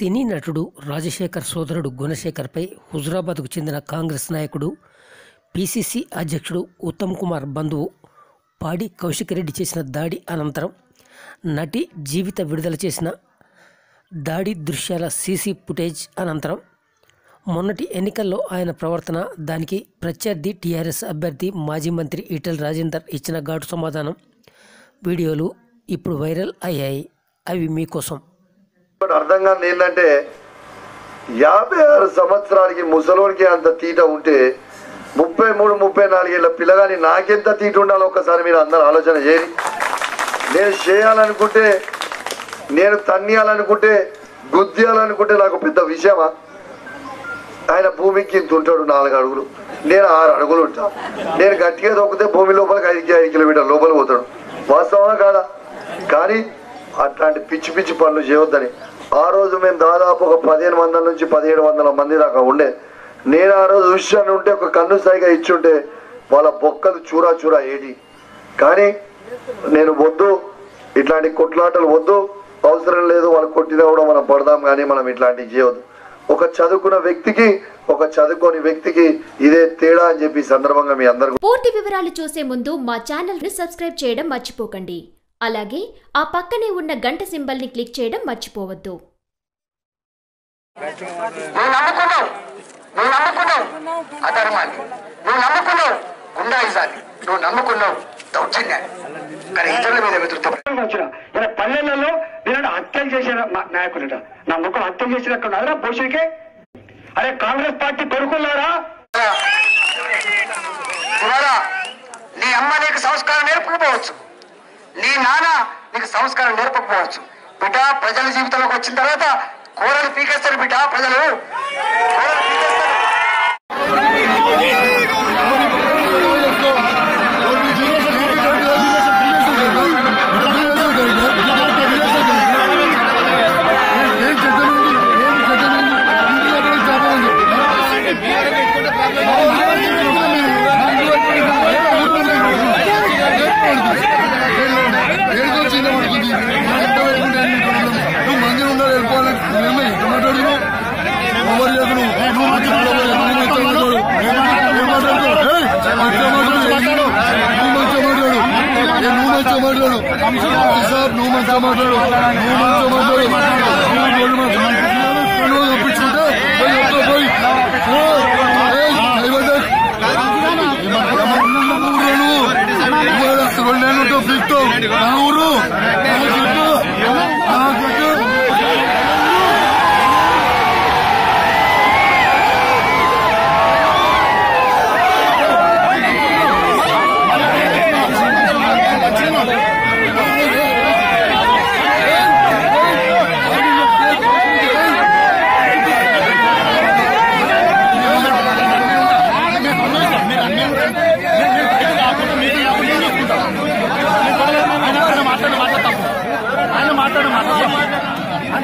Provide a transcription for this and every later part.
సినీ నటుడు రాజశేఖర్ సోదరుడు గుణశేఖర్పై హుజురాబాద్కు చెందిన కాంగ్రెస్ నాయకుడు పిసిసి అధ్యక్షుడు ఉత్తమ్ కుమార్ బంధువు పాడి కౌశిక్ రెడ్డి చేసిన దాడి అనంతరం నటి జీవిత విడుదల చేసిన దాడి దృశ్యాల సీసీ ఫుటేజ్ అనంతరం మొన్నటి ఎన్నికల్లో ఆయన ప్రవర్తన, దానికి ప్రత్యర్థి టీఆర్ఎస్ అభ్యర్థి మాజీ మంత్రి ఈటెల రాజేందర్ ఇచ్చిన ఘాటు సమాధానం వీడియోలు ఇప్పుడు వైరల్ అయ్యాయి. అవి మీకోసం. అర్థం కాదు ఏంటంటే 56 సంవత్సరాలకి ముసలోడికి అంత తీట ఉంటే 33-34 ఏళ్ళ పిల్లగాని నాకెంత తీట ఉండాలో ఒకసారి మీరు అందరూ ఆలోచన చేయండి. నేను చేయాలనుకుంటే, నేను తన్నియాలనుకుంటే, గుద్దేయాలనుకుంటే నాకు పెద్ద విషయమా? ఆయన భూమికి ఇంత ఉంటాడు 4 అడుగులు, నేను 6 అడుగులు ఉంటా. నేను గట్టిగా దొక్కితే భూమి లోపలికి 5 కిలోమీటర్ల లోపలికి పోతాడు. వాస్తవమా కాదా? కానీ అట్లాంటి పిచ్చి పిచ్చి పనులు చేయొద్దని ఆ రోజు మేము దాదాపు ఒక 1500 నుంచి 1700 మంది దాకా ఉండే. నేను ఆ రోజు విషయాన్ని ఉంటే ఒక కన్ను సైగా ఇచ్చుంటే వాళ్ళ బొక్కలు చూరా చూరా ఏది. కానీ నేను వద్దు, ఇట్లాంటి కొట్లాటలు వద్దు, అవసరం లేదు. వాళ్ళు కొట్టినా కూడా మనం పడదాం, కానీ మనం ఇట్లాంటివి చేయవద్దు. ఒక చదువుకున్న వ్యక్తికి, ఒక చదువుకోని వ్యక్తికి ఇదే తేడా అని చెప్పి సందర్భంగా మీ అందరూ. పూర్తి వివరాలు చూసే ముందు మా ఛానల్ ని సబ్స్క్రైబ్ చేయడం మర్చిపోకండి. అలాగే ఆ పక్కనే ఉన్న గంట సింబల్ ని క్లిక్ చేయడం మర్చిపోవద్దు. పల్లెలలో నేను హత్యలు చేసిన నాయకులట, నా ముఖం హత్యలు చేసినట్టున్నారా పోషికే? అరే కాంగ్రెస్ పార్టీ కొడుకున్నారా? నీ అమ్మ నీకు సంస్కారం నేర్పకపోవచ్చు, నీ నాన్న నీకు సంస్కారం నేర్పకపోవచ్చు. బిడ్డ ప్రజల జీవితంలోకి వచ్చిన తర్వాత కూరలు పీకేస్తారు బిడ్డ, ప్రజలు కూరలు పీకేస్తారు.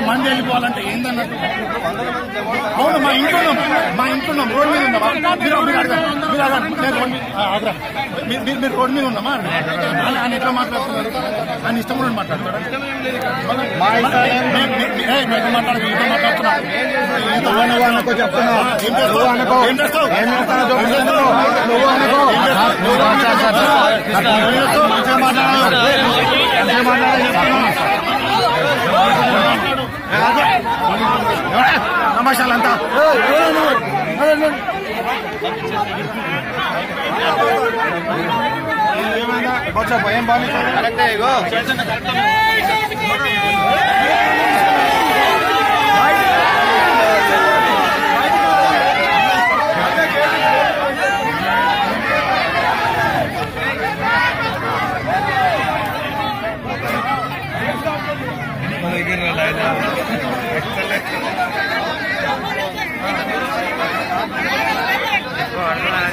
మంది వెళ్ళిపోవాలంటే ఏందన్నట్టు? అవును, మా ఇంట్లో రోడ్ మీద ఉన్నామా? మీరు రోడ్ మీద ఉన్నామా? ఆయన ఎట్లా మాట్లాడుతున్నారు? ఆయన ఇష్టం కూడా మాట్లాడుతున్నాడు. తమాషాలంతా భయం బాగా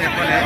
చెప్పలే.